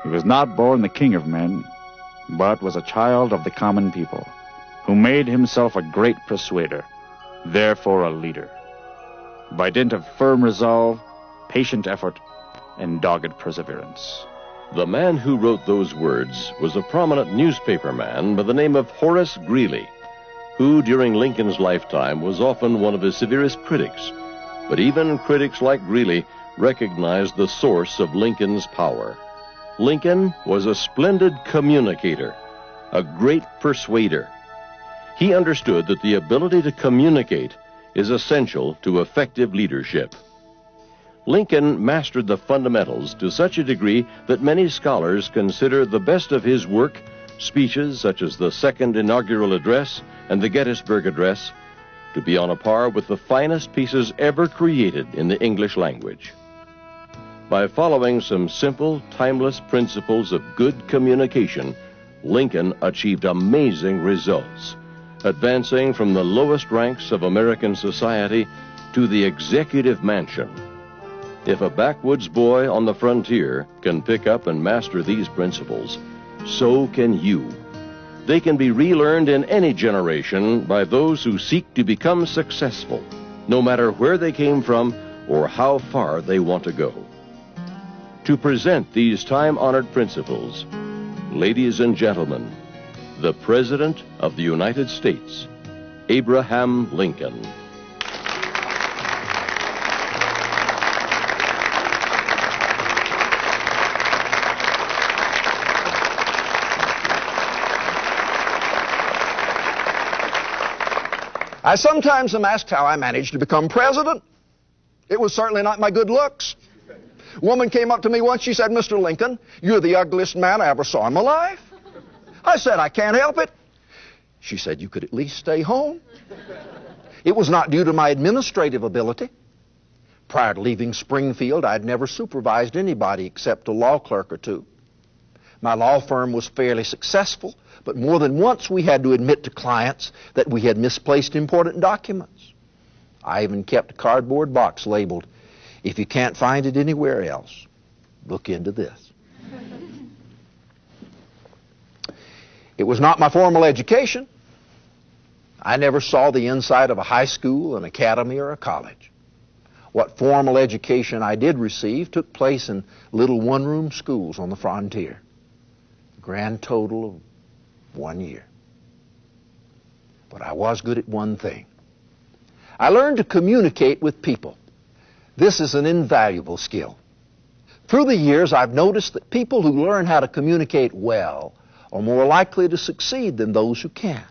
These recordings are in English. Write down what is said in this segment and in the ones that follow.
He was not born the king of men, but was a child of the common people, who made himself a great persuader, therefore a leader, by dint of firm resolve, patient effort, and dogged perseverance. The man who wrote those words was a prominent newspaperman by the name of Horace Greeley, who during Lincoln's lifetime was often one of his severest critics. But even critics like Greeley recognized the source of Lincoln's power. Lincoln was a splendid communicator, a great persuader. He understood that the ability to communicate is essential to effective leadership. Lincoln mastered the fundamentals to such a degree that many scholars consider the best of his work, speeches such as the Second Inaugural Address and the Gettysburg Address, to be on a par with the finest pieces ever created in the English language. By following some simple, timeless principles of good communication, Lincoln achieved amazing results, advancing from the lowest ranks of American society to the executive mansion. If a backwoods boy on the frontier can pick up and master these principles, so can you. They can be relearned in any generation by those who seek to become successful, no matter where they came from or how far they want to go. To present these time-honored principles, ladies and gentlemen, the President of the United States, Abraham Lincoln. I sometimes am asked how I managed to become president. It was certainly not my good looks. A woman came up to me once, she said, "Mr. Lincoln, you're the ugliest man I ever saw in my life." I said, "I can't help it." She said, "You could at least stay home." It was not due to my administrative ability. Prior to leaving Springfield, I'd never supervised anybody except a law clerk or two. My law firm was fairly successful, but more than once we had to admit to clients that we had misplaced important documents. I even kept a cardboard box labeled, "If you can't find it anywhere else, look into this." It was not my formal education. I never saw the inside of a high school, an academy, or a college. What formal education I did receive took place in little one-room schools on the frontier. Grand total of 1 year. But I was good at one thing. I learned to communicate with people. This is an invaluable skill. Through the years, I've noticed that people who learn how to communicate well are more likely to succeed than those who can't.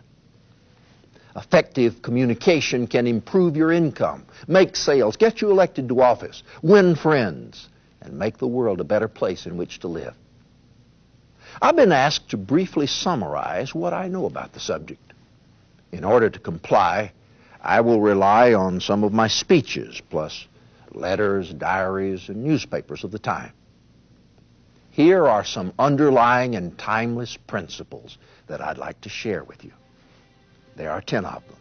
Effective communication can improve your income, make sales, get you elected to office, win friends, and make the world a better place in which to live. I've been asked to briefly summarize what I know about the subject. In order to comply, I will rely on some of my speeches, plus letters, diaries, and newspapers of the time. Here are some underlying and timeless principles that I'd like to share with you. There are 10 of them.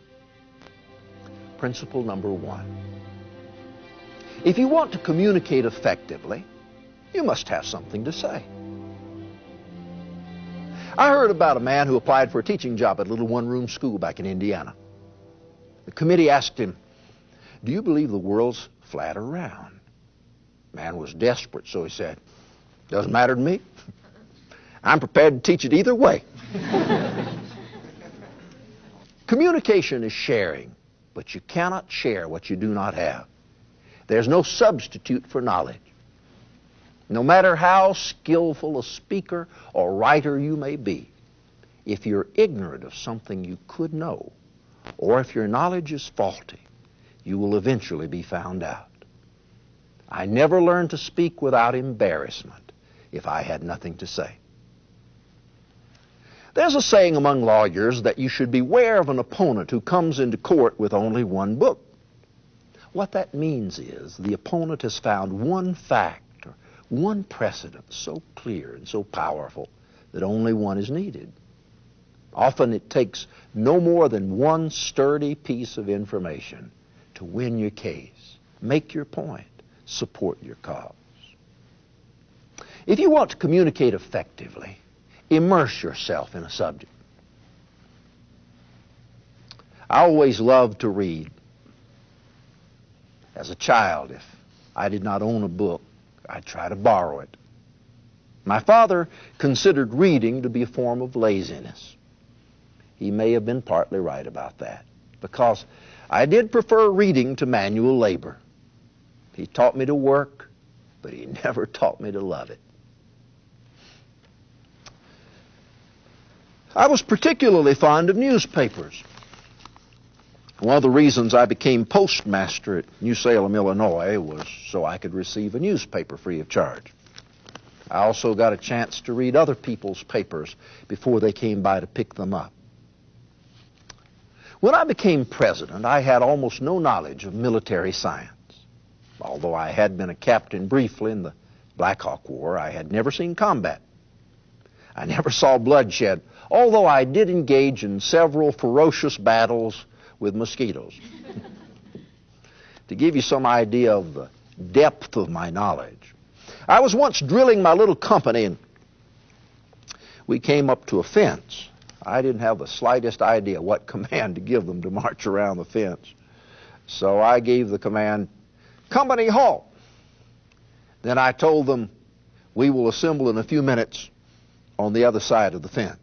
Principle number 1. If you want to communicate effectively, you must have something to say. I heard about a man who applied for a teaching job at a little one-room school back in Indiana. The committee asked him, "Do you believe the world's flat or round?" The man was desperate, so he said, "Doesn't matter to me. I'm prepared to teach it either way." Communication is sharing, but you cannot share what you do not have. There's no substitute for knowledge. No matter how skillful a speaker or writer you may be, if you're ignorant of something you could know, or if your knowledge is faulty, you will eventually be found out. I never learned to speak without embarrassment if I had nothing to say. There's a saying among lawyers that you should beware of an opponent who comes into court with only one book. What that means is the opponent has found one fact, one precedent so clear and so powerful that only one is needed. Often it takes no more than one sturdy piece of information to win your case, make your point, support your cause. If you want to communicate effectively, immerse yourself in a subject. I always loved to read. As a child, if I did not own a book, I'd try to borrow it. My father considered reading to be a form of laziness. He may have been partly right about that, because I did prefer reading to manual labor. He taught me to work, but he never taught me to love it. I was particularly fond of newspapers. One of the reasons I became postmaster at New Salem, Illinois, was so I could receive a newspaper free of charge. I also got a chance to read other people's papers before they came by to pick them up. When I became president, I had almost no knowledge of military science. Although I had been a captain briefly in the Black Hawk War, I had never seen combat. I never saw bloodshed, although I did engage in several ferocious battles with mosquitoes. To give you some idea of the depth of my knowledge, I was once drilling my little company, and we came up to a fence. I didn't have the slightest idea what command to give them to march around the fence. So I gave the command, "Company, halt." Then I told them, "We will assemble in a few minutes on the other side of the fence."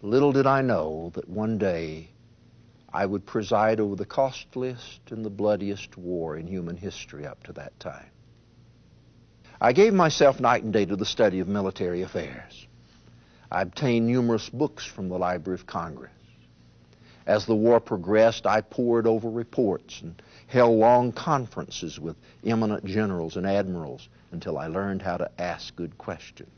Little did I know that one day I would preside over the costliest and the bloodiest war in human history up to that time. I gave myself night and day to the study of military affairs. I obtained numerous books from the Library of Congress. As the war progressed, I pored over reports and held long conferences with eminent generals and admirals until I learned how to ask good questions.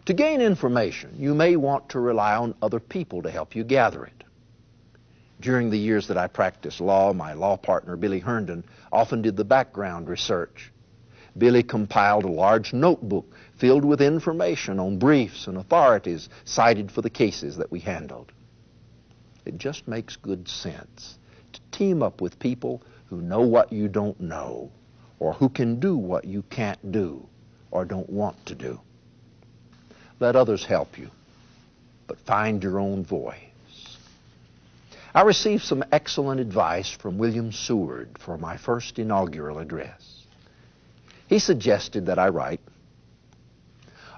To gain information, you may want to rely on other people to help you gather it. During the years that I practiced law, my law partner, Billy Herndon, often did the background research. Billy compiled a large notebook filled with information on briefs and authorities cited for the cases that we handled. It just makes good sense to team up with people who know what you don't know, or who can do what you can't do or don't want to do. Let others help you, but find your own voice. I received some excellent advice from William Seward for my first inaugural address. He suggested that I write,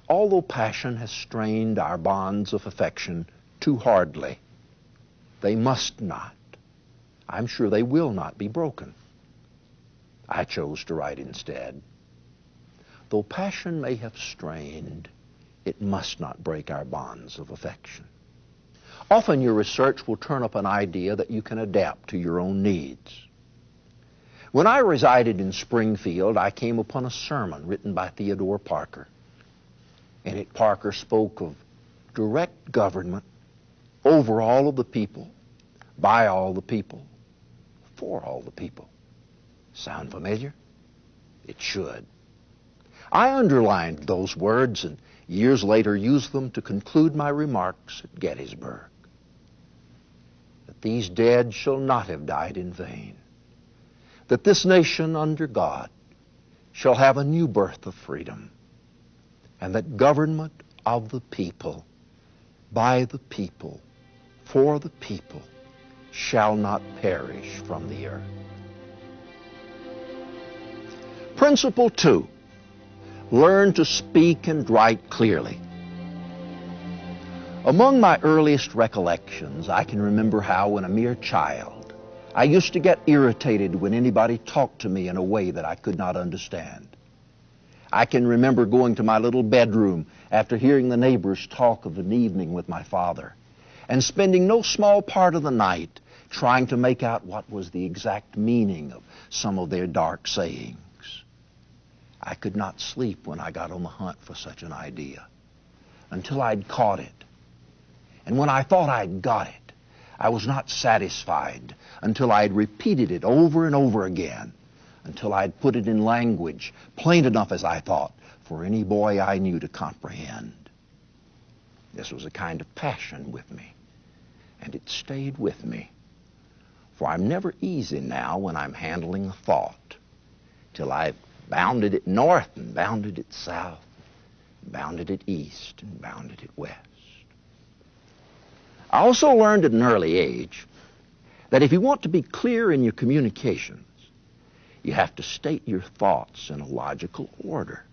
"Although passion has strained our bonds of affection too hardly, they must not, I'm sure they will not be broken." I chose to write instead, "Though passion may have strained, it must not break our bonds of affection." Often your research will turn up an idea that you can adapt to your own needs. When I resided in Springfield, I came upon a sermon written by Theodore Parker. In it, Parker spoke of direct government over all of the people, by all the people, for all the people. Sound familiar? It should. I underlined those words and years later used them to conclude my remarks at Gettysburg. That these dead shall not have died in vain. That this nation under God shall have a new birth of freedom. And that government of the people, by the people, for the people, shall not perish from the earth. Principle 2. Learn to speak and write clearly. Among my earliest recollections, I can remember how, when a mere child, I used to get irritated when anybody talked to me in a way that I could not understand. I can remember going to my little bedroom after hearing the neighbors talk of an evening with my father, and spending no small part of the night trying to make out what was the exact meaning of some of their dark sayings. I could not sleep when I got on the hunt for such an idea until I'd caught it. And when I thought I'd got it, I was not satisfied until I'd repeated it over and over again, until I'd put it in language plain enough, as I thought, for any boy I knew to comprehend. This was a kind of passion with me, and it stayed with me. For I'm never easy now when I'm handling a thought. till I bounded it north and bounded it south, bounded it east and bounded it west. I also learned at an early age that if you want to be clear in your communications, you have to state your thoughts in a logical order.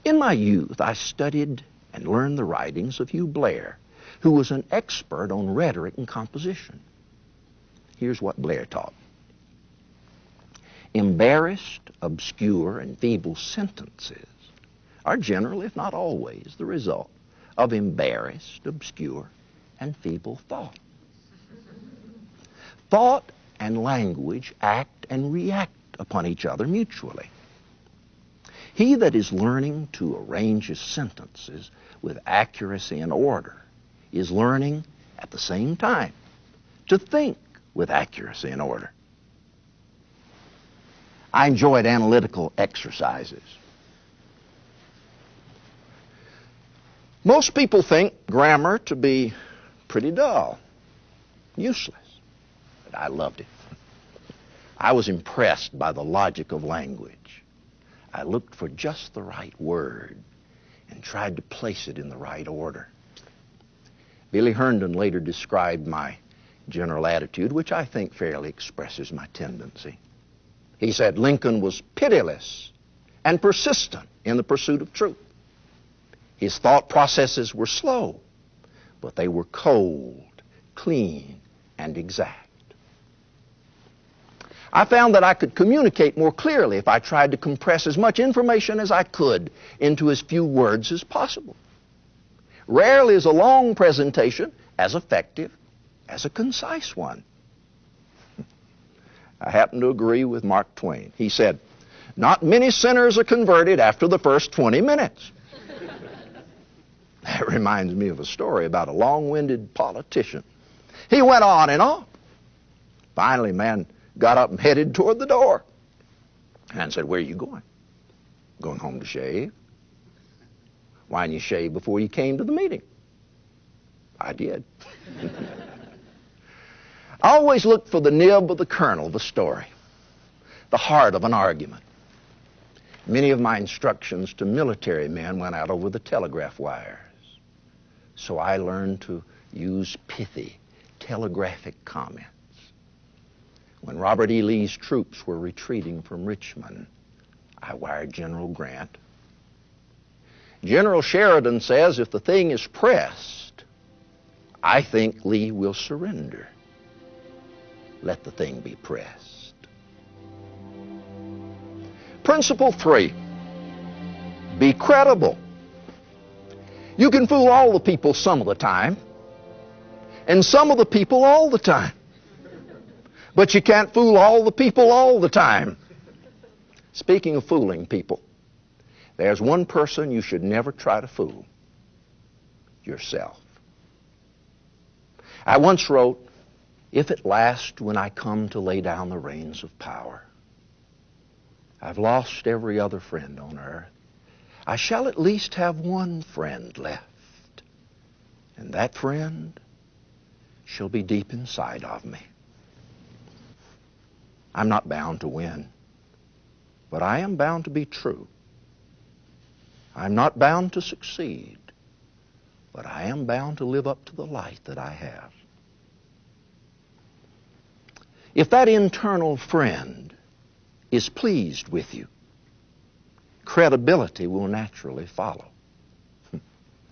In my youth, I studied and learned the writings of Hugh Blair, who was an expert on rhetoric and composition. Here's what Blair taught. Embarrassed, obscure, and feeble sentences are generally, if not always, the result of embarrassed, obscure, and feeble thought. Thought and language act and react upon each other mutually. He that is learning to arrange his sentences with accuracy and order is learning at the same time to think with accuracy and order. I enjoyed analytical exercises. Most people think grammar to be pretty dull, useless, but I loved it. I was impressed by the logic of language. I looked for just the right word and tried to place it in the right order. Billy Herndon later described my general attitude, which I think fairly expresses my tendency. He said Lincoln was pitiless and persistent in the pursuit of truth. His thought processes were slow, but they were cold, clean, and exact. I found that I could communicate more clearly if I tried to compress as much information as I could into as few words as possible. Rarely is a long presentation as effective as a concise one. I happen to agree with Mark Twain. He said, "Not many sinners are converted after the first 20 minutes." That reminds me of a story about a long-winded politician. He went on and on. Finally, man got up and headed toward the door. And said, "Where are you going?" "Going home to shave." "Why didn't you shave before you came to the meeting?" "I did." I always looked for the nib of the kernel of a story, the heart of an argument. Many of my instructions to military men went out over the telegraph wires. So I learned to use pithy, telegraphic comments. When Robert E. Lee's troops were retreating from Richmond, I wired General Grant. "General Sheridan says if the thing is pressed, I think Lee will surrender. Let the thing be pressed." Principle 3, be credible. You can fool all the people some of the time, and some of the people all the time. But you can't fool all the people all the time. Speaking of fooling people, there's one person you should never try to fool: yourself. I once wrote, "If at last when I come to lay down the reins of power, I've lost every other friend on earth, I shall at least have one friend left, and that friend shall be deep inside of me." I'm not bound to win, but I am bound to be true. I'm not bound to succeed, but I am bound to live up to the light that I have. If that internal friend is pleased with you, credibility will naturally follow.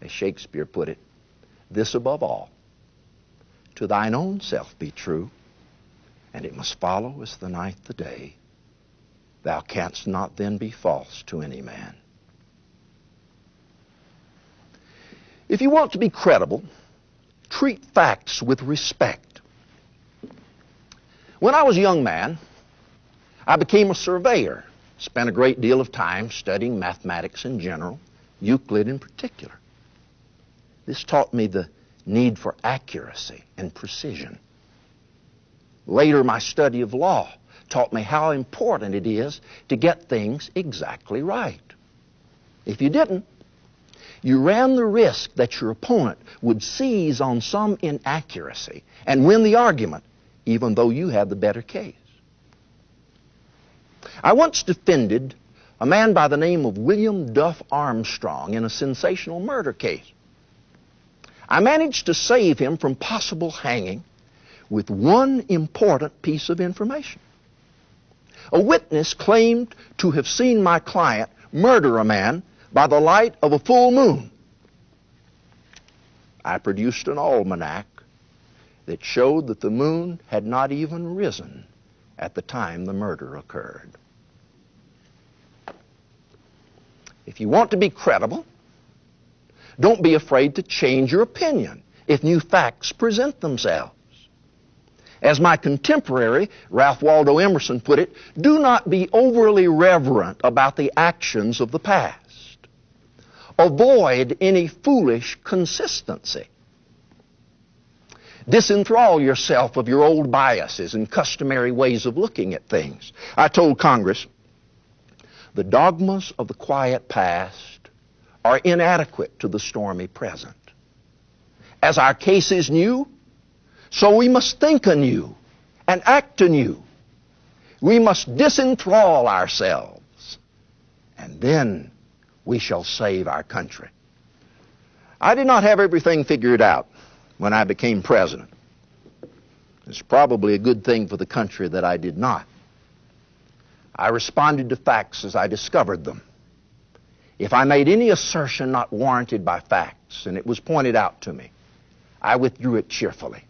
As Shakespeare put it, "This above all, to thine own self be true, and it must follow as the night the day. Thou canst not then be false to any man." If you want to be credible, treat facts with respect. When I was a young man, I became a surveyor. Spent a great deal of time studying mathematics in general, Euclid in particular. This taught me the need for accuracy and precision. Later, my study of law taught me how important it is to get things exactly right. If you didn't, you ran the risk that your opponent would seize on some inaccuracy and win the argument, even though you had the better case. I once defended a man by the name of William Duff Armstrong in a sensational murder case. I managed to save him from possible hanging with one important piece of information. A witness claimed to have seen my client murder a man by the light of a full moon. I produced an almanac that showed that the moon had not even risen at the time the murder occurred. If you want to be credible, don't be afraid to change your opinion if new facts present themselves. As my contemporary, Ralph Waldo Emerson, put it, do not be overly reverent about the actions of the past. Avoid any foolish consistency. Disenthrall yourself of your old biases and customary ways of looking at things. I told Congress, the dogmas of the quiet past are inadequate to the stormy present. As our case is new, so we must think anew and act anew. We must disenthrall ourselves, and then we shall save our country. I did not have everything figured out when I became president. It's probably a good thing for the country that I did not. I responded to facts as I discovered them. If I made any assertion not warranted by facts, and it was pointed out to me, I withdrew it cheerfully.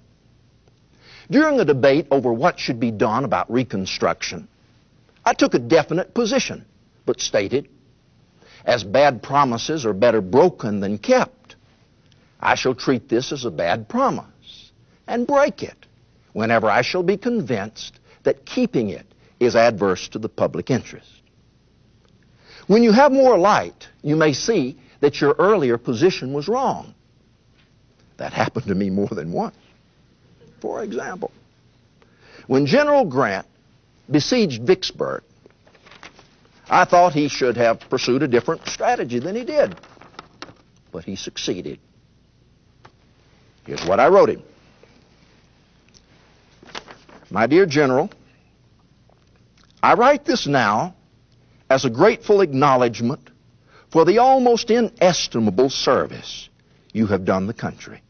During a debate over what should be done about Reconstruction, I took a definite position, but stated, as bad promises are better broken than kept, I shall treat this as a bad promise and break it whenever I shall be convinced that keeping it is adverse to the public interest. When you have more light, you may see that your earlier position was wrong. That happened to me more than once. For example, when General Grant besieged Vicksburg, I thought he should have pursued a different strategy than he did, but he succeeded. Here's what I wrote him. My dear General, I write this now as a grateful acknowledgement for the almost inestimable service you have done the country.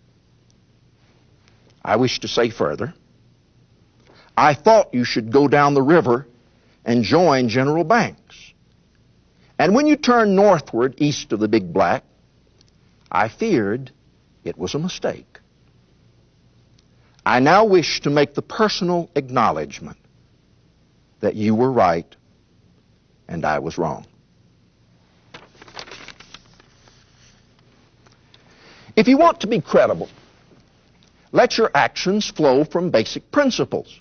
I wish to say further, I thought you should go down the river and join General Banks. And when you turned northward east of the Big Black, I feared it was a mistake. I now wish to make the personal acknowledgement that you were right and I was wrong. If you want to be credible, let your actions flow from basic principles.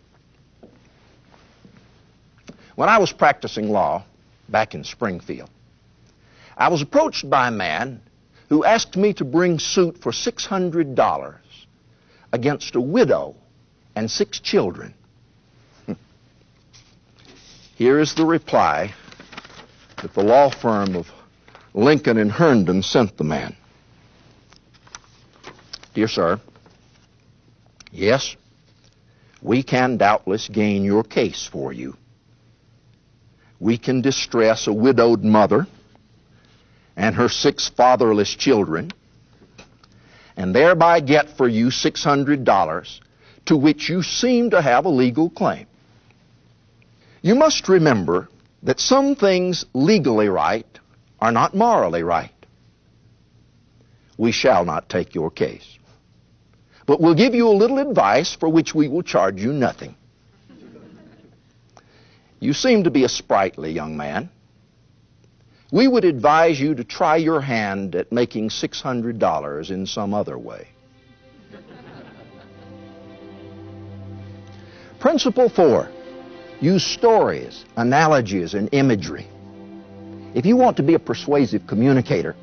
When I was practicing law back in Springfield, I was approached by a man who asked me to bring suit for $600 against a widow and 6 children. Here is the reply that the law firm of Lincoln and Herndon sent the man. Dear sir, yes, we can doubtless gain your case for you. We can distress a widowed mother and her 6 fatherless children, and thereby get for you $600 to which you seem to have a legal claim. You must remember that some things legally right are not morally right. We shall not take your case, but we'll give you a little advice for which we will charge you nothing. You seem to be a sprightly young man. We would advise you to try your hand at making $600 in some other way. Principle 4, use stories, analogies, and imagery. If you want to be a persuasive communicator,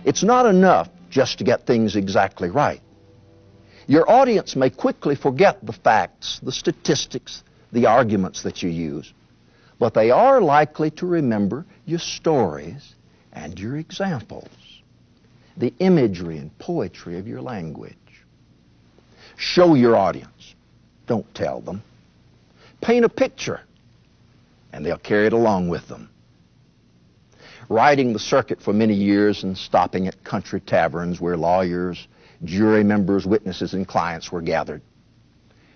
it's not enough just to get things exactly right. Your audience may quickly forget the facts, the statistics, the arguments that you use, but they are likely to remember your stories and your examples, the imagery and poetry of your language. Show your audience. Don't tell them. Paint a picture. and they'll carry it along with them. Riding the circuit for many years and stopping at country taverns where lawyers, jury members, witnesses, and clients were gathered,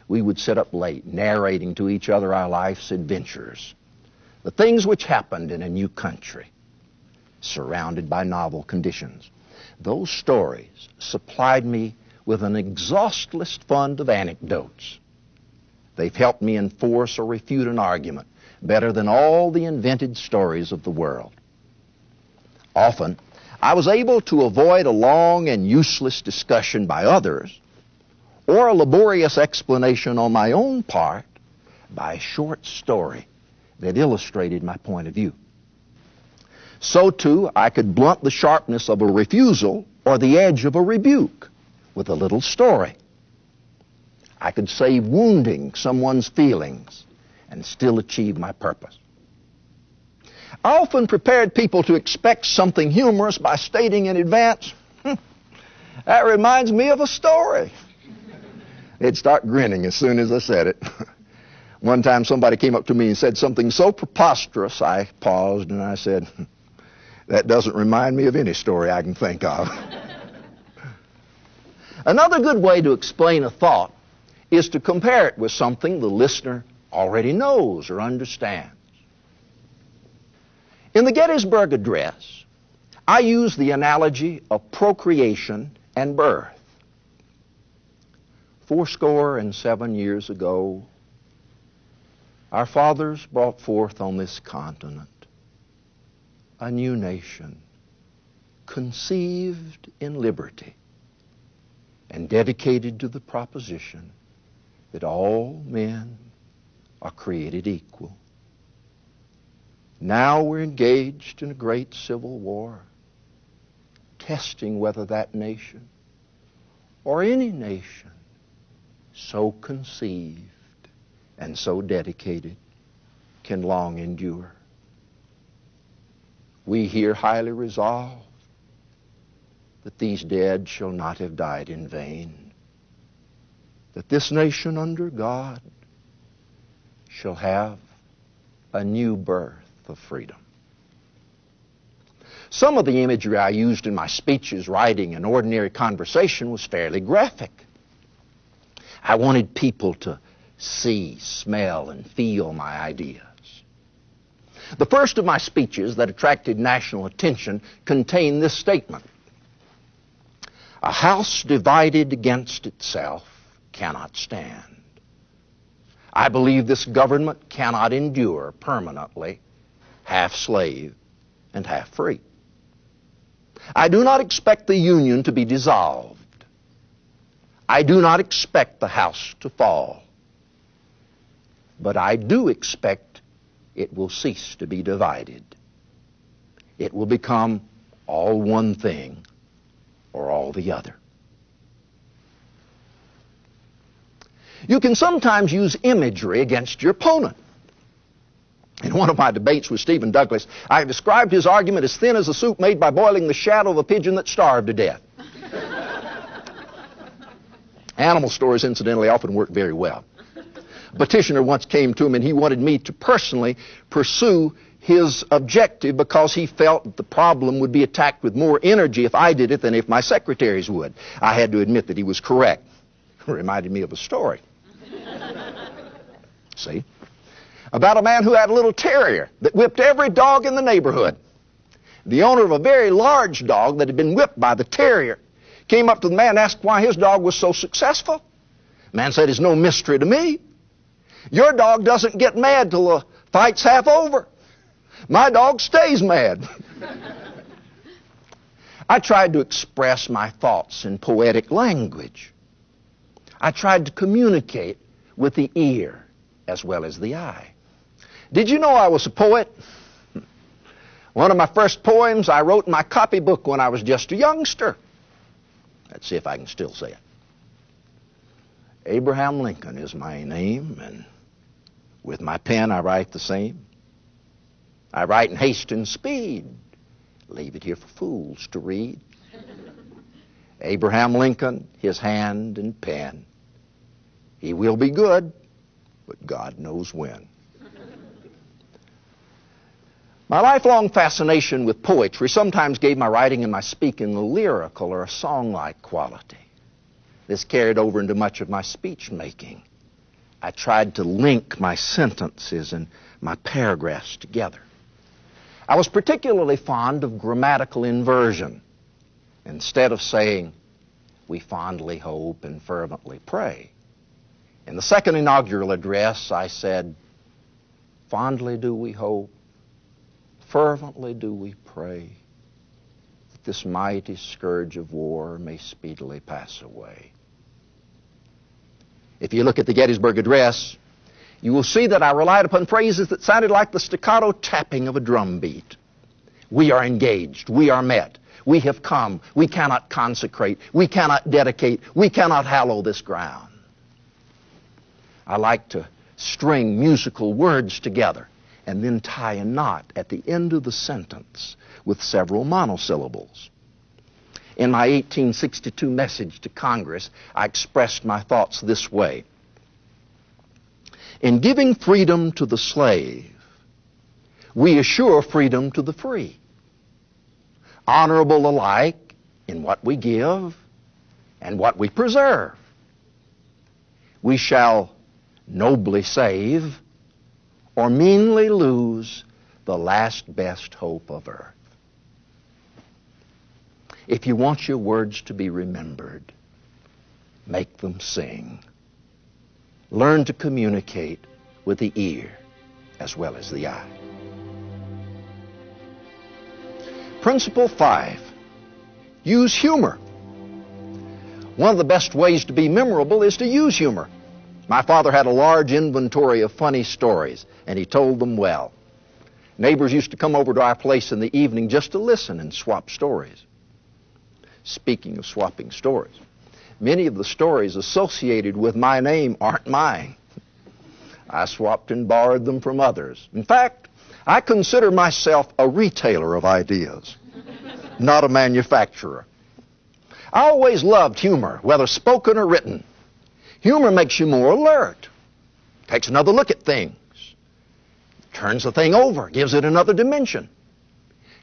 we would sit up late narrating to each other our life's adventures, the things which happened in a new country, surrounded by novel conditions. Those stories supplied me with an exhaustless fund of anecdotes. They've helped me enforce or refute an argument better than all the invented stories of the world. Often, I was able to avoid a long and useless discussion by others or a laborious explanation on my own part by a short story that illustrated my point of view. So, too, I could blunt the sharpness of a refusal or the edge of a rebuke with a little story. I could save wounding someone's feelings and still achieve my purpose. I often prepared people to expect something humorous by stating in advance, that reminds me of a story. They'd start grinning as soon as I said it. One time somebody came up to me and said something so preposterous, I paused and I said, that doesn't remind me of any story I can think of. Another good way to explain a thought is to compare it with something the listener already knows or understands. In the Gettysburg Address, I use the analogy of procreation and birth. 77 years ago, our fathers brought forth on this continent a new nation, conceived in liberty and dedicated to the proposition that all men are created equal. Now we're engaged in a great civil war, testing whether that nation or any nation so conceived and so dedicated can long endure. We here highly resolve that these dead shall not have died in vain, that this nation under God shall have a new birth of freedom. Some of the imagery I used in my speeches, writing, and ordinary conversation was fairly graphic. I wanted people to see, smell, and feel my ideas. The first of my speeches that attracted national attention contained this statement: a house divided against itself cannot stand. I believe this government cannot endure permanently half slave and half free. I do not expect the Union to be dissolved. I do not expect the house to fall. But I do expect it will cease to be divided. It will become all one thing or all the other. You can sometimes use imagery against your opponent. In one of my debates with Stephen Douglas, I described his argument as thin as a soup made by boiling the shadow of a pigeon that starved to death. Animal stories, incidentally, often work very well. A petitioner once came to him and he wanted me to personally pursue his objective because he felt that the problem would be attacked with more energy if I did it than if my secretaries would. I had to admit that he was correct. It reminded me of a story. See? About a man who had a little terrier that whipped every dog in the neighborhood. The owner of a very large dog that had been whipped by the terrier came up to the man and asked why his dog was so successful. The man said, "It's no mystery to me. Your dog doesn't get mad till the fight's half over. My dog stays mad." I tried to express my thoughts in poetic language. I tried to communicate with the ear as well as the eye. Did you know I was a poet? One of my first poems I wrote in my copybook when I was just a youngster. Let's see if I can still say it. Abraham Lincoln is my name, and with my pen I write the same. I write in haste and speed, leave it here for fools to read. Abraham Lincoln, his hand and pen. He will be good, but God knows when. My lifelong fascination with poetry sometimes gave my writing and my speaking a lyrical or a song-like quality. This carried over into much of my speech making. I tried to link my sentences and my paragraphs together. I was particularly fond of grammatical inversion. Instead of saying, "We fondly hope and fervently pray," in the second inaugural address I said, "Fondly do we hope, fervently do we pray, that this mighty scourge of war may speedily pass away." If you look at the Gettysburg Address, you will see that I relied upon phrases that sounded like the staccato tapping of a drum beat. We are engaged. We are met. We have come. We cannot consecrate. We cannot dedicate. We cannot hallow this ground. I like to string musical words together and then tie a knot at the end of the sentence with several monosyllables. In my 1862 message to Congress, I expressed my thoughts this way. In giving freedom to the slave, we assure freedom to the free. Honorable alike in what we give and what we preserve. We shall nobly save or meanly lose the last best hope of earth. If you want your words to be remembered, make them sing. Learn to communicate with the ear as well as the eye. Principle 5, use humor. One of the best ways to be memorable is to use humor. My father had a large inventory of funny stories, and he told them well. Neighbors used to come over to our place in the evening just to listen and swap stories. Speaking of swapping stories, many of the stories associated with my name aren't mine. I swapped and borrowed them from others. In fact, I consider myself a retailer of ideas, not a manufacturer. I always loved humor, whether spoken or written. Humor makes you more alert, takes another look at things, turns the thing over, gives it another dimension.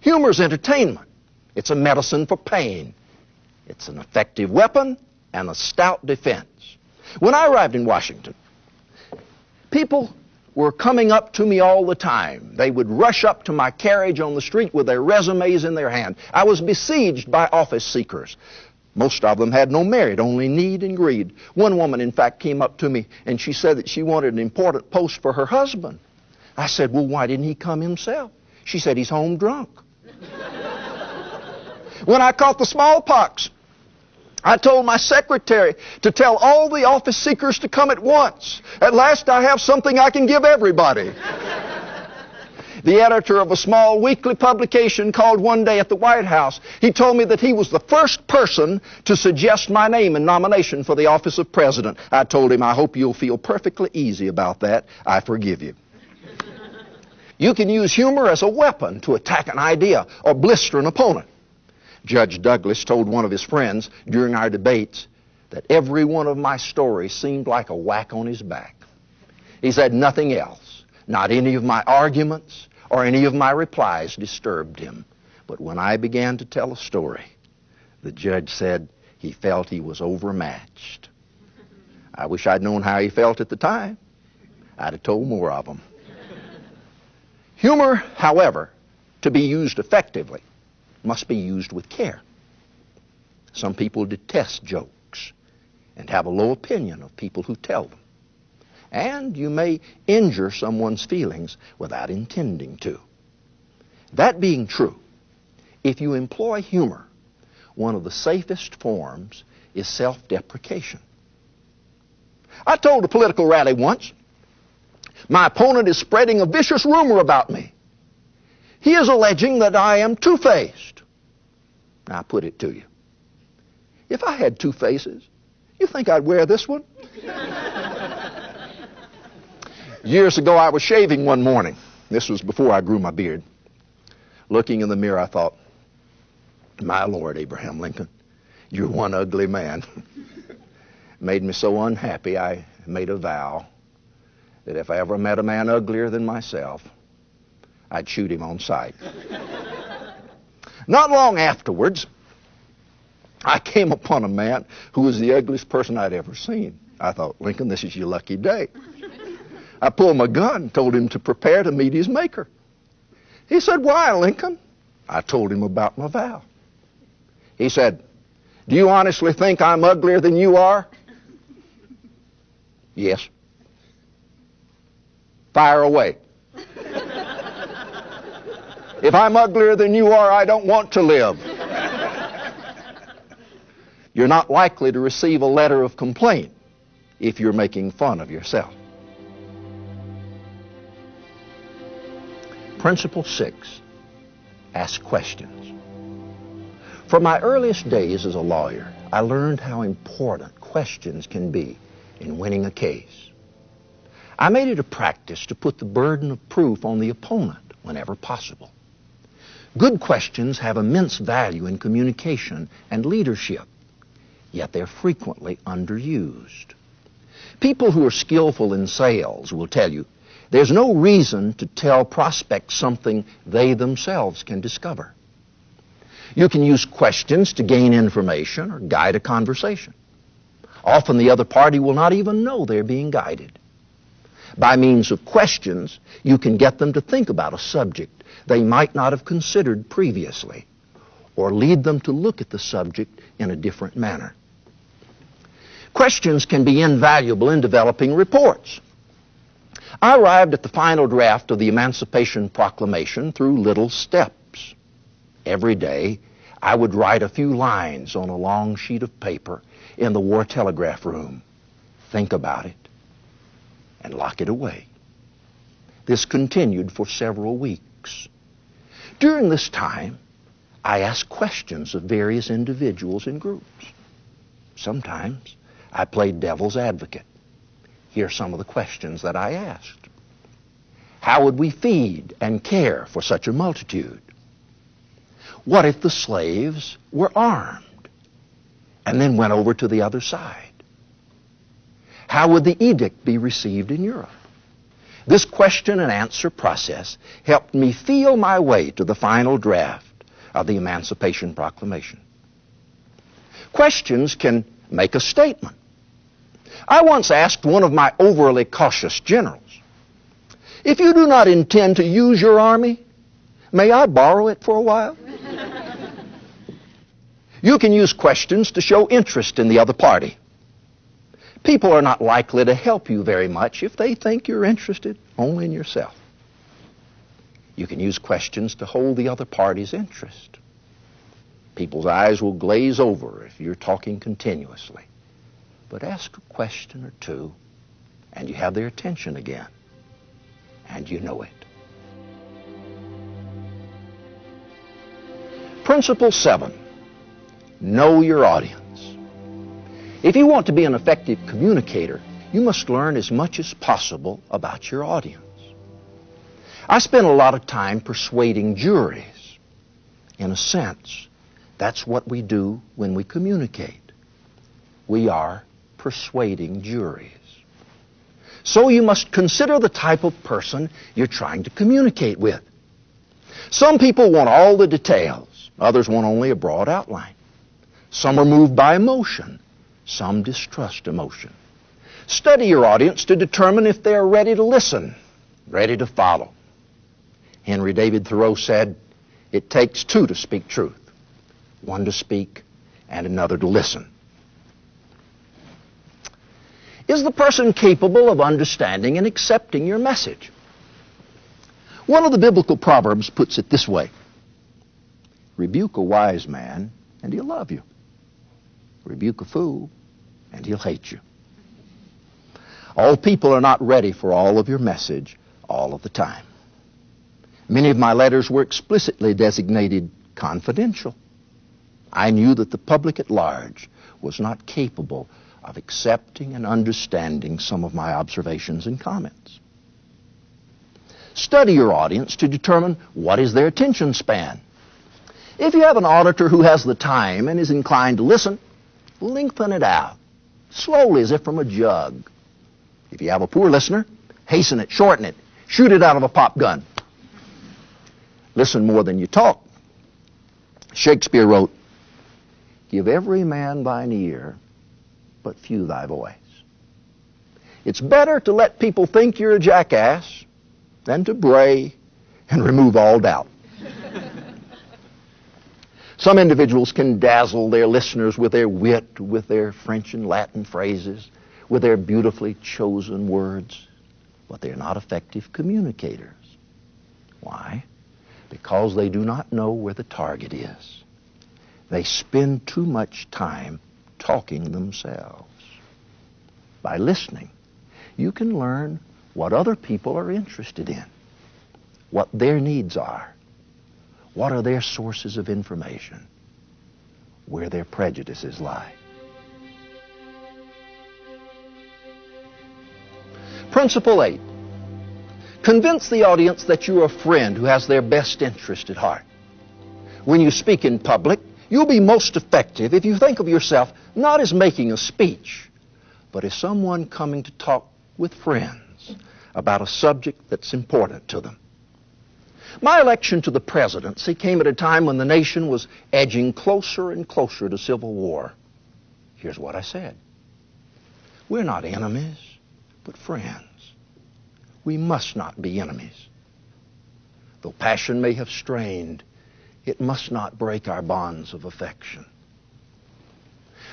Humor's entertainment. It's a medicine for pain. It's an effective weapon and a stout defense. When I arrived in Washington, people were coming up to me all the time. They would rush up to my carriage on the street with their resumes in their hand. I was besieged by office seekers. Most of them had no merit, only need and greed. One woman, in fact, came up to me and she said that she wanted an important post for her husband. I said, "Well, why didn't he come himself?" She said, "He's home drunk." When I caught the smallpox, I told my secretary to tell all the office seekers to come at once. At last I have something I can give everybody. The editor of a small weekly publication called one day at the White House. He told me that he was the first person to suggest my name in nomination for the office of president. I told him, "I hope you'll feel perfectly easy about that. I forgive you." You can use humor as a weapon to attack an idea or blister an opponent. Judge Douglas told one of his friends during our debates that every one of my stories seemed like a whack on his back. He said nothing else, not any of my arguments or any of my replies disturbed him. But when I began to tell a story, the judge said he felt he was overmatched. I wish I'd known how he felt at the time. I'd have told more of them. Humor, however, to be used effectively, must be used with care. Some people detest jokes and have a low opinion of people who tell them. And you may injure someone's feelings without intending to. That being true, if you employ humor, one of the safest forms is self-deprecation. I told a political rally once, "My opponent is spreading a vicious rumor about me. He is alleging that I am two-faced." Now, I put it to you. If I had two faces, you think I'd wear this one? Years ago, I was shaving one morning. This was before I grew my beard. Looking in the mirror, I thought, "My Lord, Abraham Lincoln, you're one ugly man." Made me so unhappy, I made a vow that if I ever met a man uglier than myself, I'd shoot him on sight. Not long afterwards, I came upon a man who was the ugliest person I'd ever seen. I thought, Lincoln, this is your lucky day. I pulled my gun, told him to prepare to meet his maker. He said, why, Lincoln? I told him about my vow. He said, do you honestly think I'm uglier than you are? Yes. Fire away. If I'm uglier than you are, I don't want to live. You're not likely to receive a letter of complaint if you're making fun of yourself. Principle 6, ask questions. From my earliest days as a lawyer, I learned how important questions can be in winning a case. I made it a practice to put the burden of proof on the opponent whenever possible. Good questions have immense value in communication and leadership, yet they're frequently underused. People who are skillful in sales will tell you there's no reason to tell prospects something they themselves can discover. You can use questions to gain information or guide a conversation. Often the other party will not even know they're being guided. By means of questions, you can get them to think about a subject they might not have considered previously, or lead them to look at the subject in a different manner. Questions can be invaluable in developing reports. I arrived at the final draft of the Emancipation Proclamation through little steps. Every day, I would write a few lines on a long sheet of paper in the war telegraph room, think about it, and lock it away. This continued for several weeks. During this time, I asked questions of various individuals and groups. Sometimes I played devil's advocate. Here are some of the questions that I asked. How would we feed and care for such a multitude? What if the slaves were armed and then went over to the other side? How would the edict be received in Europe? This question and answer process helped me feel my way to the final draft of the Emancipation Proclamation. Questions can make a statement. I once asked one of my overly cautious generals, if you do not intend to use your army, may I borrow it for a while? You can use questions to show interest in the other party. People are not likely to help you very much if they think you're interested only in yourself. You can use questions to hold the other party's interest. People's eyes will glaze over if you're talking continuously. But ask a question or two, and you have their attention again, and you know it. Principle 7, know your audience. If you want to be an effective communicator, you must learn as much as possible about your audience. I spent a lot of time persuading juries. In a sense, that's what we do when we communicate. We are persuading juries. So you must consider the type of person you're trying to communicate with. Some people want all the details. Others want only a broad outline. Some are moved by emotion. Some distrust emotion. Study your audience to determine if they are ready to listen, ready to follow. Henry David Thoreau said, it takes two to speak truth, one to speak and another to listen. Is the person capable of understanding and accepting your message? One of the biblical proverbs puts it this way, rebuke a wise man and he'll love you. Rebuke a fool and he'll hate you. All people are not ready for all of your message all of the time. Many of my letters were explicitly designated confidential. I knew that the public at large was not capable of accepting and understanding some of my observations and comments. Study your audience to determine what is their attention span. If you have an auditor who has the time and is inclined to listen, lengthen it out, slowly as if from a jug. If you have a poor listener, hasten it, shorten it, shoot it out of a pop gun. Listen more than you talk. Shakespeare wrote, "Give every man thine ear, but few thy voice." It's better to let people think you're a jackass than to bray and remove all doubt. Some individuals can dazzle their listeners with their wit, with their French and Latin phrases, with their beautifully chosen words, but they're not effective communicators. Why? Because they do not know where the target is. They spend too much time talking themselves. By listening, you can learn what other people are interested in, what their needs are, what are their sources of information, where their prejudices lie. Principle 8. Convince the audience that you're a friend who has their best interest at heart. When you speak in public, you'll be most effective if you think of yourself not as making a speech, but as someone coming to talk with friends about a subject that's important to them. My election to the presidency came at a time when the nation was edging closer and closer to civil war. Here's what I said. We're not enemies, but friends. We must not be enemies. Though passion may have strained, it must not break our bonds of affection.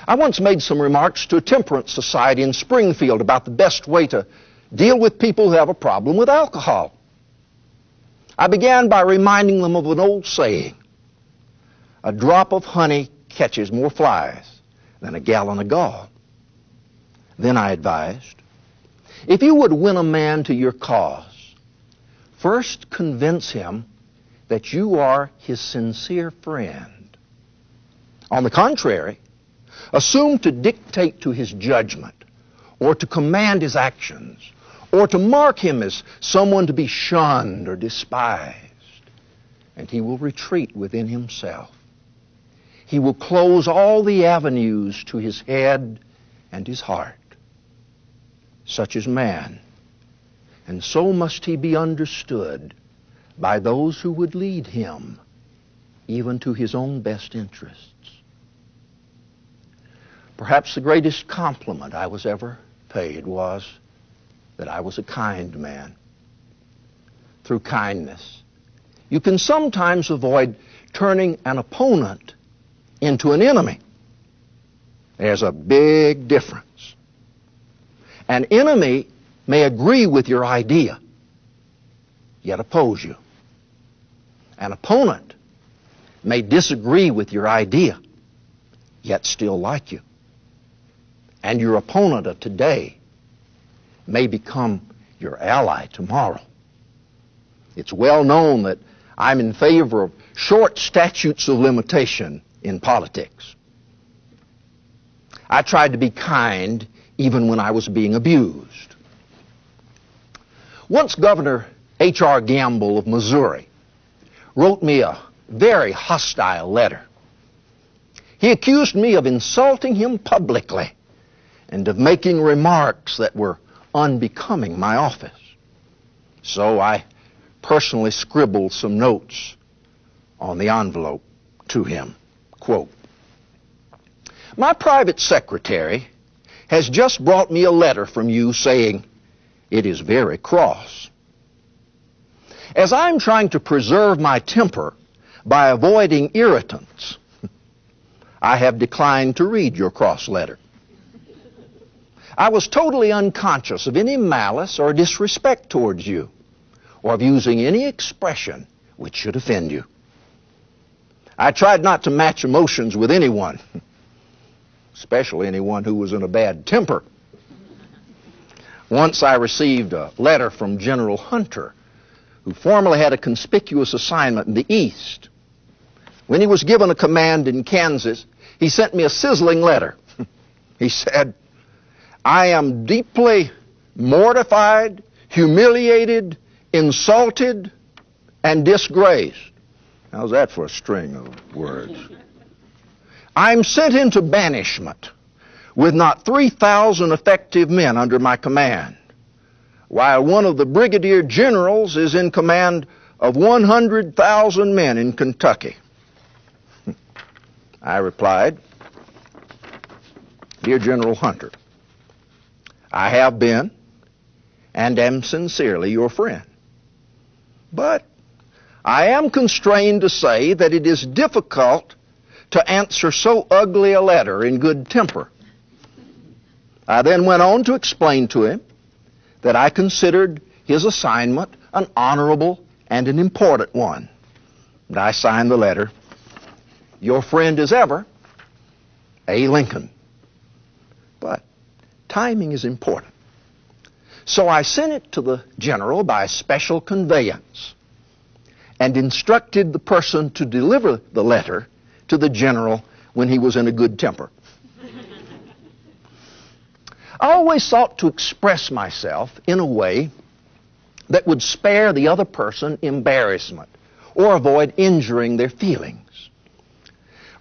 I once made some remarks to a temperance society in Springfield about the best way to deal with people who have a problem with alcohol. I began by reminding them of an old saying, "A drop of honey catches more flies than a gallon of gall." Then I advised, if you would win a man to your cause, first convince him that you are his sincere friend. On the contrary, assume to dictate to his judgment, or to command his actions, or to mark him as someone to be shunned or despised, and he will retreat within himself. He will close all the avenues to his head and his heart. Such is man, and so must he be understood by those who would lead him, even to his own best interests. Perhaps the greatest compliment I was ever paid was that I was a kind man. Through kindness, you can sometimes avoid turning an opponent into an enemy. There's a big difference. An enemy may agree with your idea, yet oppose you. An opponent may disagree with your idea, yet still like you. And your opponent of today may become your ally tomorrow. It's well known that I'm in favor of short statutes of limitation in politics. I tried to be kind even when I was being abused. Once Governor H.R. Gamble of Missouri wrote me a very hostile letter. He accused me of insulting him publicly and of making remarks that were unbecoming my office. So I personally scribbled some notes on the envelope to him. Quote, "My private secretary has just brought me a letter from you saying it is very cross. As I'm trying to preserve my temper by avoiding irritants, I have declined to read your cross letter. I was totally unconscious of any malice or disrespect towards you, or of using any expression which should offend you. I tried not to match emotions with anyone, especially anyone who was in a bad temper. Once I received a letter from General Hunter, who formerly had a conspicuous assignment in the East. When he was given a command in Kansas, he sent me a sizzling letter. He said, "I am deeply mortified, humiliated, insulted, and disgraced." How's that for a string of words? "I'm sent into banishment with not 3,000 effective men under my command, while one of the brigadier generals is in command of 100,000 men in Kentucky. I replied, Dear General Hunter, I have been and am sincerely your friend. But I am constrained to say that it is difficult to answer so ugly a letter in good temper. I then went on to explain to him that I considered his assignment an honorable and an important one. And I signed the letter, Your friend as ever, A. Lincoln. But timing is important. So I sent it to the general by special conveyance and instructed the person to deliver the letter to the general when he was in a good temper. I always sought to express myself in a way that would spare the other person embarrassment or avoid injuring their feelings.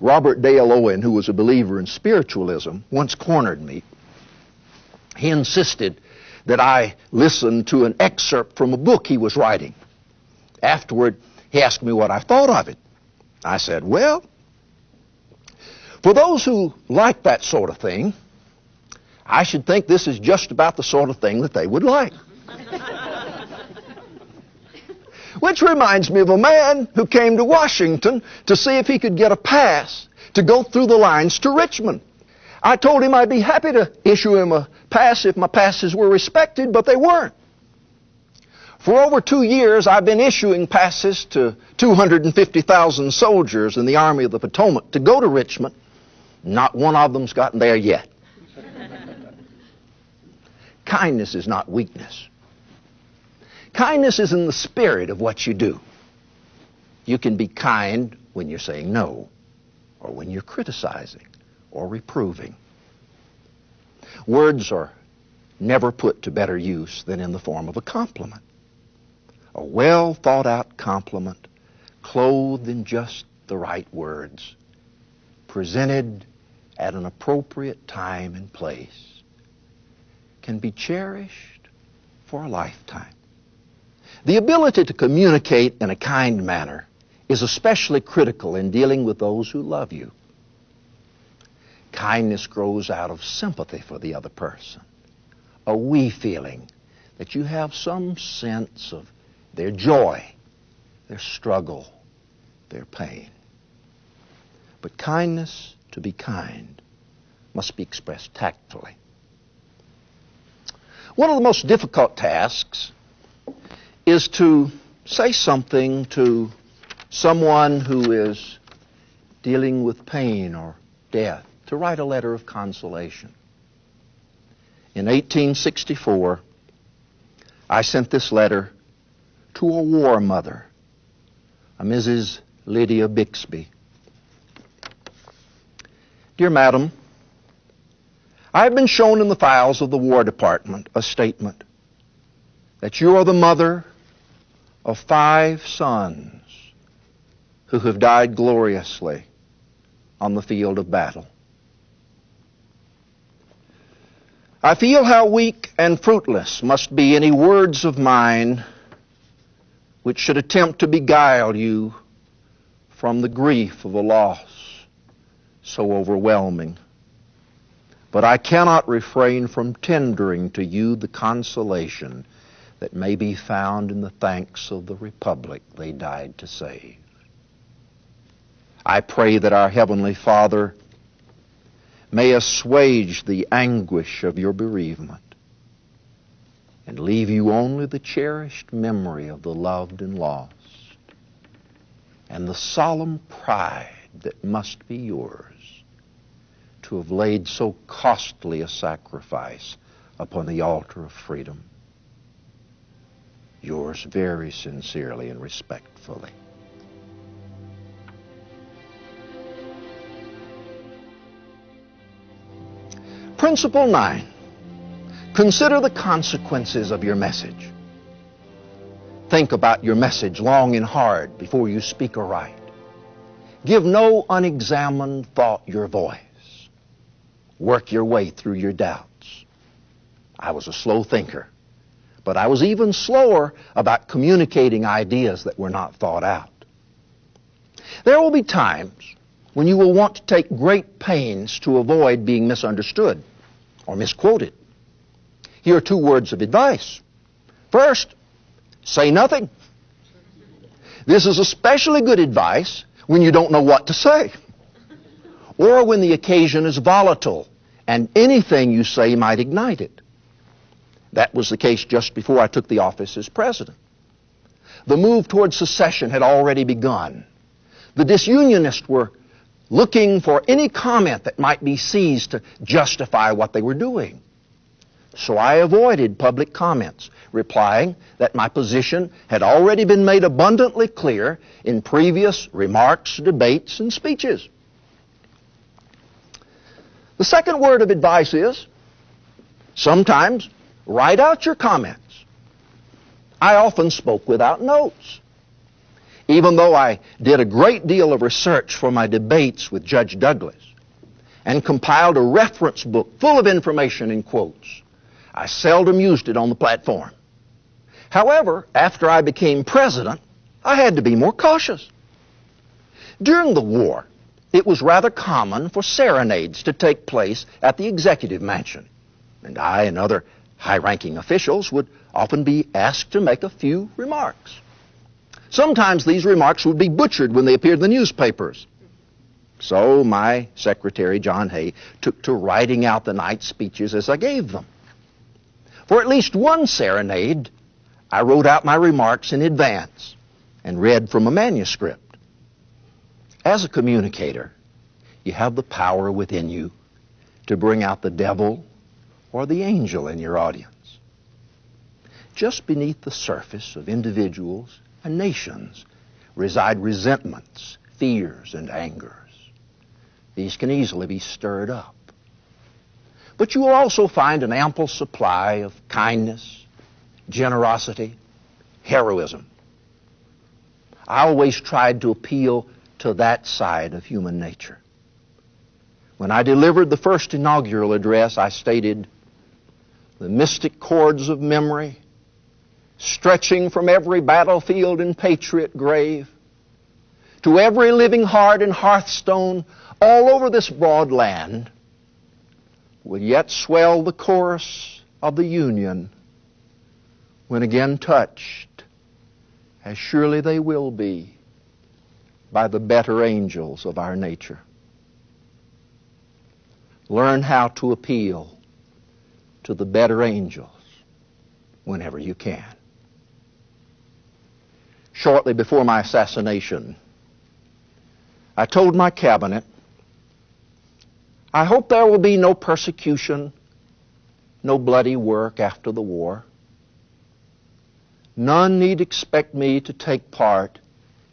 Robert Dale Owen, who was a believer in spiritualism, once cornered me. He insisted that I listen to an excerpt from a book he was writing. Afterward, he asked me what I thought of it. I said, well, for those who like that sort of thing, I should think this is just about the sort of thing that they would like. Which reminds me of a man who came to Washington to see if he could get a pass to go through the lines to Richmond. I told him I'd be happy to issue him a pass if my passes were respected, but they weren't. For over 2 years, I've been issuing passes to 250,000 soldiers in the Army of the Potomac to go to Richmond. Not one of them's gotten there yet. Kindness is not weakness. Kindness is in the spirit of what you do. You can be kind when you're saying no, or when you're criticizing, or reproving. Words are never put to better use than in the form of a compliment. A well thought out compliment, clothed in just the right words, presented at an appropriate time and place, can be cherished for a lifetime. The ability to communicate in a kind manner is especially critical in dealing with those who love you. Kindness grows out of sympathy for the other person, a we feeling that you have some sense of their joy, their struggle, their pain. But kindness, to be kind, must be expressed tactfully. One of the most difficult tasks is to say something to someone who is dealing with pain or death, to write a letter of consolation. In 1864, I sent this letter to a war mother, a Mrs. Lydia Bixby. Dear Madam, I have been shown in the files of the War Department a statement that you are the mother of 5 sons who have died gloriously on the field of battle. I feel how weak and fruitless must be any words of mine which should attempt to beguile you from the grief of a loss so overwhelming. But I cannot refrain from tendering to you the consolation that may be found in the thanks of the Republic they died to save. I pray that our Heavenly Father may assuage the anguish of your bereavement and leave you only the cherished memory of the loved and lost and the solemn pride that must be yours to have laid so costly a sacrifice upon the altar of freedom. Yours very sincerely and respectfully. Principle 9. Consider the consequences of your message. Think about your message long and hard before you speak or write. Give no unexamined thought your voice. Work your way through your doubts. I was a slow thinker, but I was even slower about communicating ideas that were not thought out. There will be times when you will want to take great pains to avoid being misunderstood or misquoted. Here are 2 words of advice. First, say nothing. This is especially good advice when you don't know what to say, or when the occasion is volatile and anything you say might ignite it. That was the case just before I took the office as president. The move toward secession had already begun. The disunionists were looking for any comment that might be seized to justify what they were doing. So I avoided public comments, replying that my position had already been made abundantly clear in previous remarks, debates, and speeches. The second word of advice is, sometimes write out your comments. I often spoke without notes. Even though I did a great deal of research for my debates with Judge Douglas and compiled a reference book full of information and quotes, I seldom used it on the platform. However, after I became president, I had to be more cautious. During the war, it was rather common for serenades to take place at the executive mansion, and I and other high-ranking officials would often be asked to make a few remarks. Sometimes these remarks would be butchered when they appeared in the newspapers. So my secretary, John Hay, took to writing out the night speeches as I gave them. For at least one serenade, I wrote out my remarks in advance and read from a manuscript. As a communicator, you have the power within you to bring out the devil or the angel in your audience. Just beneath the surface of individuals and nations reside resentments, fears, and angers. These can easily be stirred up. But you will also find an ample supply of kindness, generosity, heroism. I always tried to appeal to that side of human nature. When I delivered the first inaugural address, I stated, "The mystic cords of memory, stretching from every battlefield and patriot grave to every living heart and hearthstone all over this broad land, will yet swell the chorus of the Union when again touched, as surely they will be, by the better angels of our nature." Learn how to appeal to the better angels whenever you can. Shortly before my assassination, I told my cabinet, "I hope there will be no persecution, no bloody work after the war. None need expect me to take part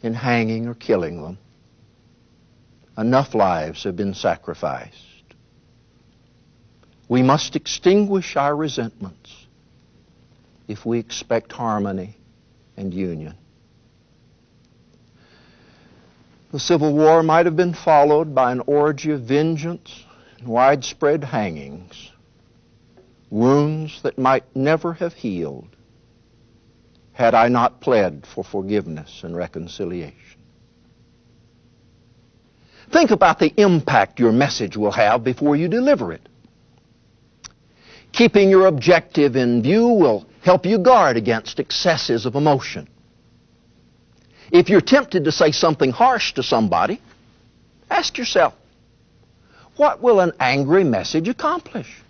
in hanging or killing them. Enough lives have been sacrificed. We must extinguish our resentments if we expect harmony and union." The Civil War might have been followed by an orgy of vengeance and widespread hangings, wounds that might never have healed had I not pled for forgiveness and reconciliation. Think about the impact your message will have before you deliver it. Keeping your objective in view will help you guard against excesses of emotion. If you're tempted to say something harsh to somebody, ask yourself, what will an angry message accomplish?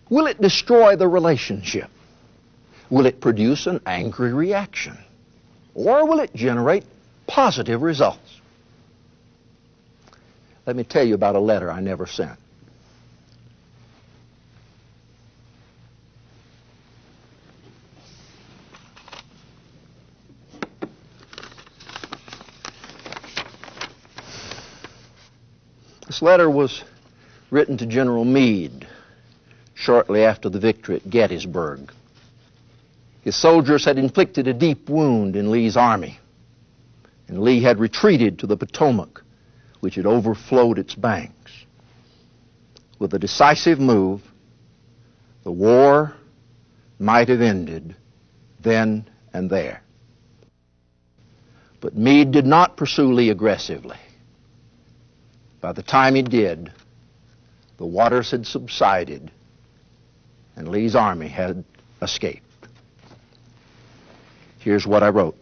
Will it destroy the relationship? Will it produce an angry reaction? Or will it generate positive results? Let me tell you about a letter I never sent. This letter was written to General Meade shortly after the victory at Gettysburg. His soldiers had inflicted a deep wound in Lee's army, and Lee had retreated to the Potomac, which had overflowed its banks. With a decisive move, the war might have ended then and there. But Meade did not pursue Lee aggressively. By the time he did, the waters had subsided and Lee's army had escaped. Here's what I wrote.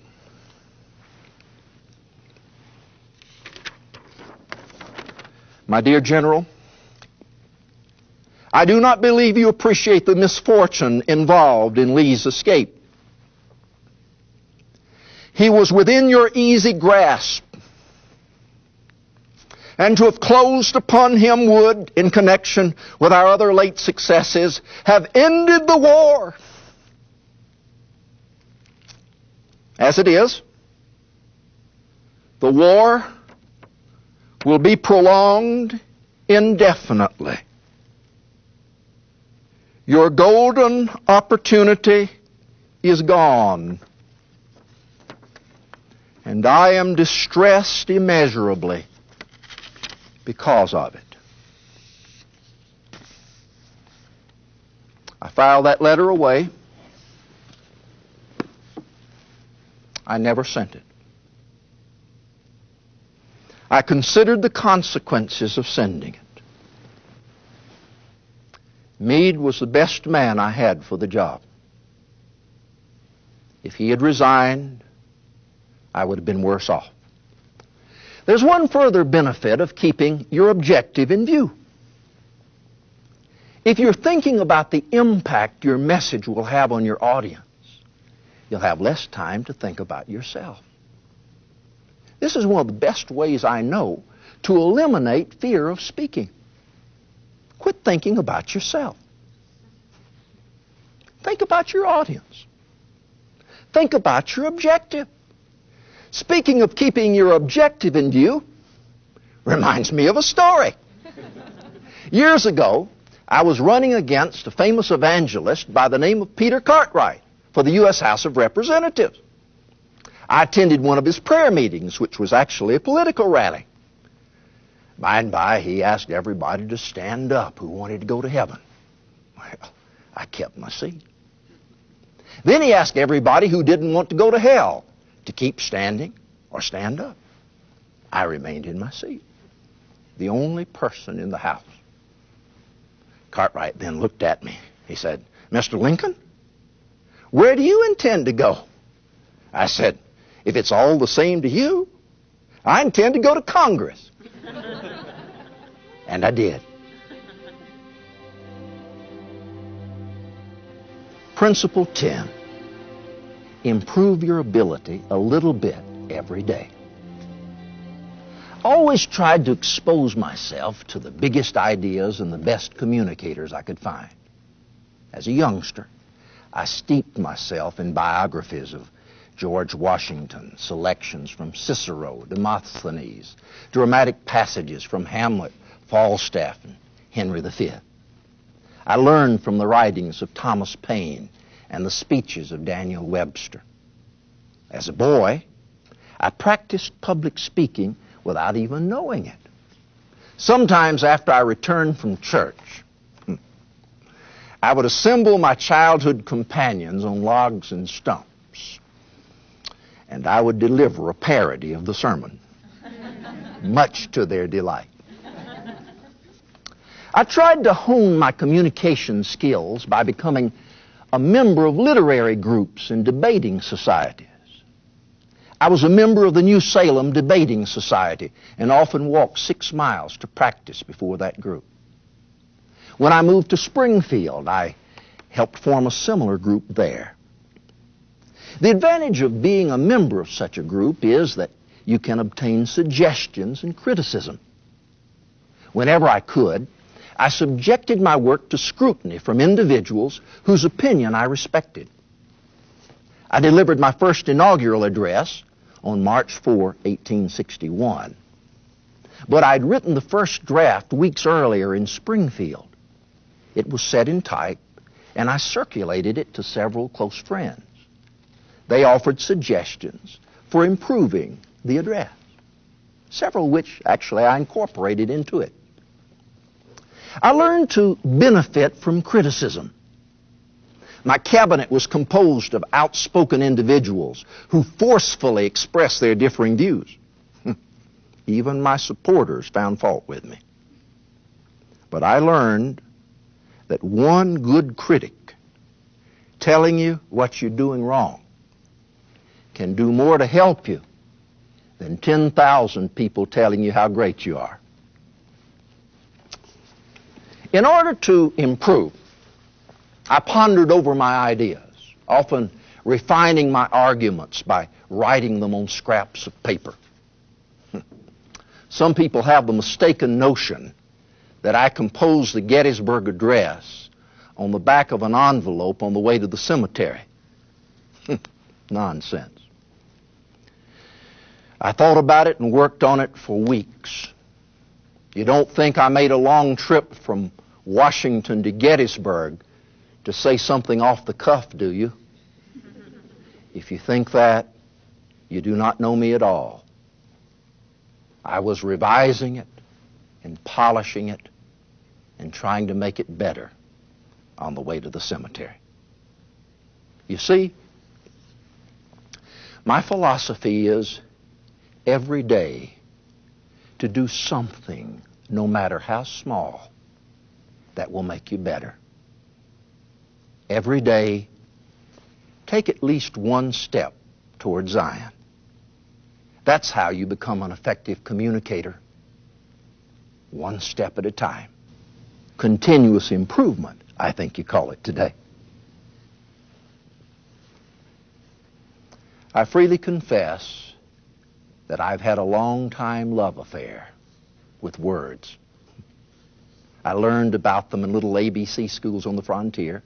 My dear General, I do not believe you appreciate the misfortune involved in Lee's escape. He was within your easy grasp, and to have closed upon him would, in connection with our other late successes, have ended the war. As it is, the war will be prolonged indefinitely. Your golden opportunity is gone, and I am distressed immeasurably because of it. I filed that letter away. I never sent it. I considered the consequences of sending it. Meade was the best man I had for the job. If he had resigned, I would have been worse off. There's one further benefit of keeping your objective in view. If you're thinking about the impact your message will have on your audience, you'll have less time to think about yourself. This is one of the best ways I know to eliminate fear of speaking. Quit thinking about yourself. Think about your audience. Think about your objective. Speaking of keeping your objective in view, reminds me of a story. Years ago, I was running against a famous evangelist by the name of Peter Cartwright for the U.S. House of Representatives. I attended one of his prayer meetings, which was actually a political rally. By and by, he asked everybody to stand up who wanted to go to heaven. Well, I kept my seat. Then he asked everybody who didn't want to go to hell to keep standing or stand up. I remained in my seat, the only person in the house. Cartwright then looked at me. He said, "Mr. Lincoln, where do you intend to go?" I said, "If it's all the same to you, I intend to go to Congress." And I did. Principle 10. Improve your ability a little bit every day. I always tried to expose myself to the biggest ideas and the best communicators I could find. As a youngster, I steeped myself in biographies of George Washington, selections from Cicero, Demosthenes, dramatic passages from Hamlet, Falstaff, and Henry V. I learned from the writings of Thomas Paine and the speeches of Daniel Webster. As a boy, I practiced public speaking without even knowing it. Sometimes after I returned from church, I would assemble my childhood companions on logs and stumps, and I would deliver a parody of the sermon, much to their delight. I tried to hone my communication skills by becoming a member of literary groups and debating societies. I was a member of the New Salem Debating Society and often walked 6 miles to practice before that group. When I moved to Springfield, I helped form a similar group there. The advantage of being a member of such a group is that you can obtain suggestions and criticism. Whenever I could, I subjected my work to scrutiny from individuals whose opinion I respected. I delivered my first inaugural address on March 4, 1861. But I'd written the first draft weeks earlier in Springfield. It was set in type, and I circulated it to several close friends. They offered suggestions for improving the address, several which actually I incorporated into it. I learned to benefit from criticism. My cabinet was composed of outspoken individuals who forcefully expressed their differing views. Even my supporters found fault with me. But I learned that one good critic telling you what you're doing wrong can do more to help you than 10,000 people telling you how great you are. In order to improve, I pondered over my ideas, often refining my arguments by writing them on scraps of paper. Some people have the mistaken notion that I composed the Gettysburg Address on the back of an envelope on the way to the cemetery. Nonsense. I thought about it and worked on it for weeks. You don't think I made a long trip from Washington to Gettysburg to say something off the cuff, do you? If you think that, you do not know me at all. I was revising it and polishing it and trying to make it better on the way to the cemetery. You see, my philosophy is every day to do something, no matter how small, that will make you better. Every day, take at least one step toward Zion. That's how you become an effective communicator. One step at a time. Continuous improvement, I think you call it today. I freely confess that I've had a long-time love affair with words. I learned about them in little ABC schools on the frontier.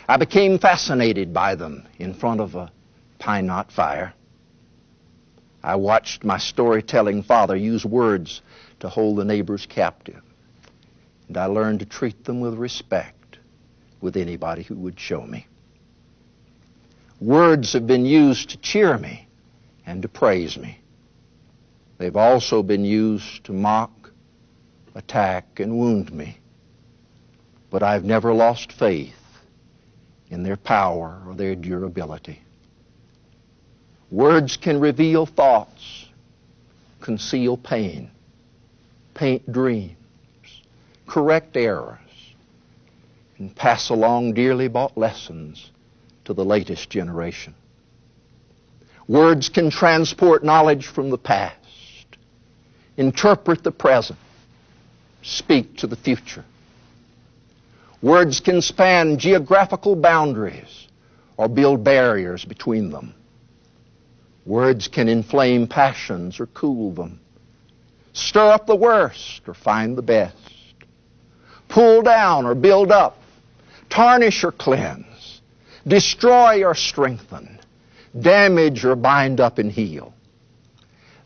I became fascinated by them in front of a pine knot fire. I watched my storytelling father use words to hold the neighbors captive. And I learned to treat them with respect with anybody who would show me. Words have been used to cheer me and to praise me. They've also been used to mock, attack, and wound me. But I've never lost faith in their power or their durability. Words can reveal thoughts, conceal pain, paint dreams, correct errors, and pass along dearly bought lessons to the latest generation. Words can transport knowledge from the past, interpret the present, speak to the future. Words can span geographical boundaries or build barriers between them. Words can inflame passions or cool them, stir up the worst or find the best, pull down or build up, tarnish or cleanse, destroy or strengthen, damage or bind up and heal.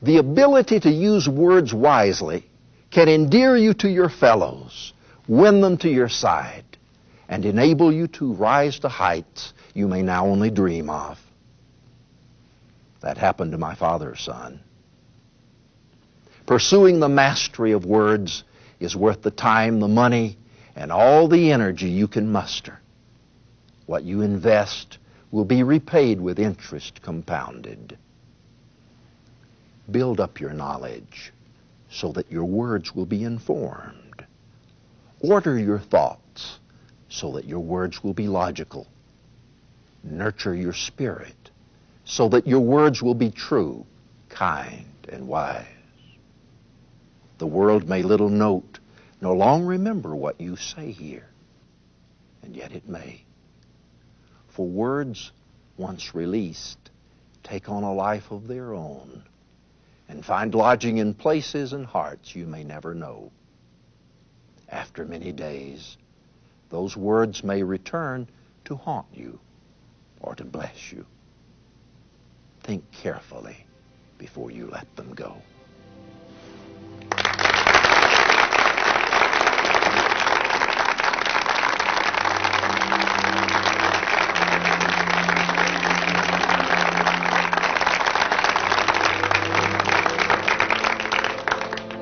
The ability to use words wisely can endear you to your fellows, win them to your side, and enable you to rise to heights you may now only dream of. That happened to my father's son. Pursuing the mastery of words is worth the time, the money, and all the energy you can muster. What you invest will be repaid with interest compounded. Build up your knowledge so that your words will be informed. Order your thoughts so that your words will be logical. Nurture your spirit so that your words will be true, kind, and wise. The world may little note, nor long remember what you say here, and yet it may. For words, once released, take on a life of their own and find lodging in places and hearts you may never know. After many days, those words may return to haunt you or to bless you. Think carefully before you let them go.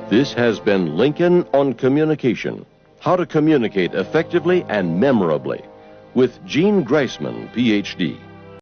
This has been Lincoln on Communication. How to communicate effectively and memorably with Gene Griessman, Ph.D.